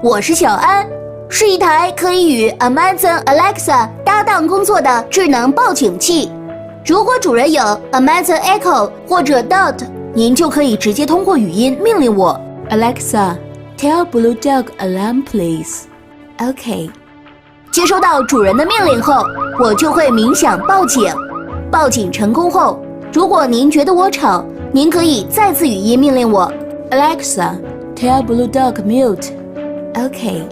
我是小安，是一台可以与 Amazon Alexa 搭档工作的智能报警器。如果主人有 Amazon Echo 或者 Dot， 您就可以直接通过语音命令我 Alexa, tell Blue Dog alarm please. OK。接收到主人的命令后，我就会鸣响报警。报警成功后，如果您觉得我吵，您可以再次语音命令我 Alexa, tell Blue Dog mute. OK。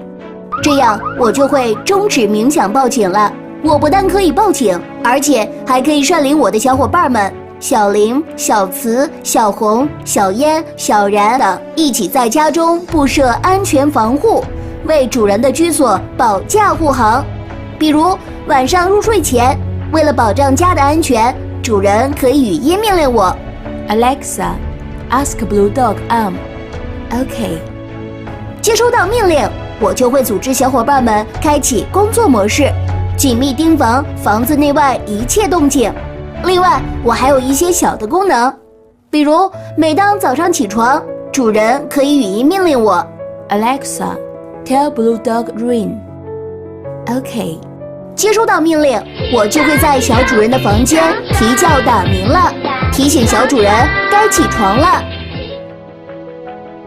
这样我就会终止鸣响报警了。我不但可以报警，而且还可以率领我的小伙伴们小林、小慈、小红、小烟、小然等一起在家中布设安全防护，为主人的居所保驾护航。比如晚上入睡前，为了保障家的安全，主人可以语音命令我 Alexa, ask Blue Dog OK。 接收到命令，我就会组织小伙伴们开启工作模式，紧密盯防房子内外一切动静。另外，我还有一些小的功能，比如每当早上起床，主人可以语音命令我 Alexa, tell Blue Dog ring. OK。 接收到命令，我就会在小主人的房间啼叫打鸣了，提醒小主人该起床了。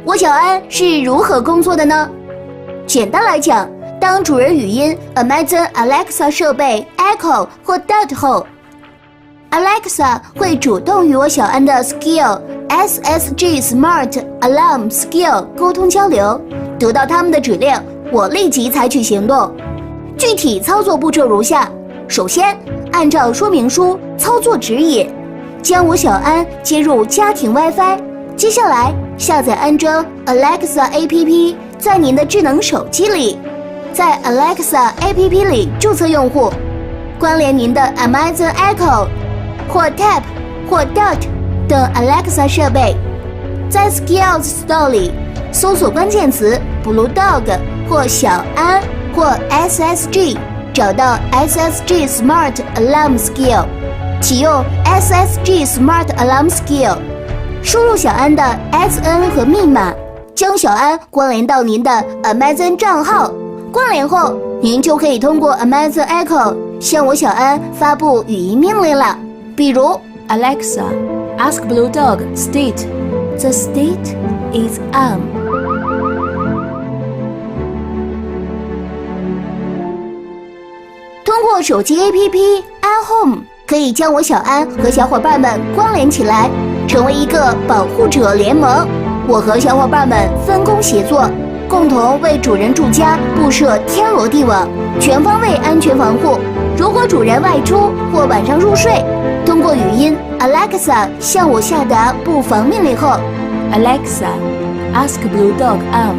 我小安是如何工作的呢？简单来讲，当主人语音 Amazon Alexa 设备 Echo 或 Dot 后， Alexa 会主动与我小安的 Skill SSG Smart Alarm Skill 沟通交流，得到他们的指令，我立即采取行动。具体操作步骤如下：首先，按照说明书操作指引，将我小安接入家庭 WiFi。接下来，下载安装 Alexa APP， 在您的智能手机里，在 Alexa APP 里注册用户，关联您的 Amazon Echo 或 Tab 或 Dot 等 Alexa 设备，在 Skills Store 里搜索关键词 Blue Dog 或小安或 SSG， 找到 SSG Smart Alarm Skill， 启用 SSG Smart Alarm Skill， 输入小安的 SN 和密码，将小安关联到您的 Amazon 账号。关联后，您就可以通过 Amazon Echo 向我小安发布语音命令了，比如 Alexa, ask Blue Dog state. The state is on. 通过手机 APP An Home 可以将我小安和小伙伴们关联起来，成为一个保护者联盟。我和小伙伴们分工协作，共同为主人住家布设天罗地网，全方位安全防护。如果主人外出或晚上入睡，通过语音 Alexa 向我下达布防命令后 Alexa, ask Blue Dog on.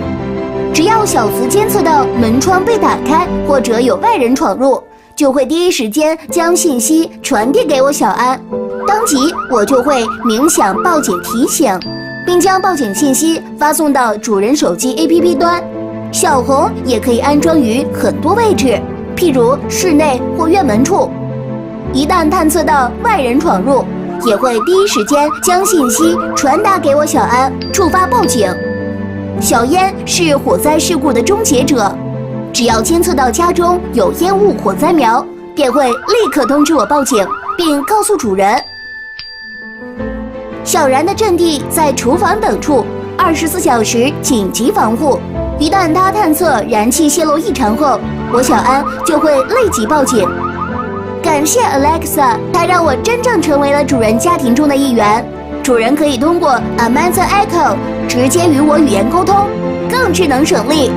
只要小磁监测到门窗被打开或者有外人闯入，就会第一时间将信息传递给我小安，当即我就会鸣响报警提醒，并将报警信息发送到主人手机 APP 端。小红也可以安装于很多位置，譬如室内或院门处，一旦探测到外人闯入，也会第一时间将信息传达给我小安，触发报警。小烟是火灾事故的终结者，只要监测到家中有烟雾火灾苗，便会立刻通知我报警，并告诉主人。小然的阵地在厨房等处，24小时紧急防护。一旦他探测燃气泄漏异常后，我小安就会立即报警。感谢 Alexa， 它让我真正成为了主人家庭中的一员。主人可以通过 Amazon Echo 直接与我语言沟通，更智能省力。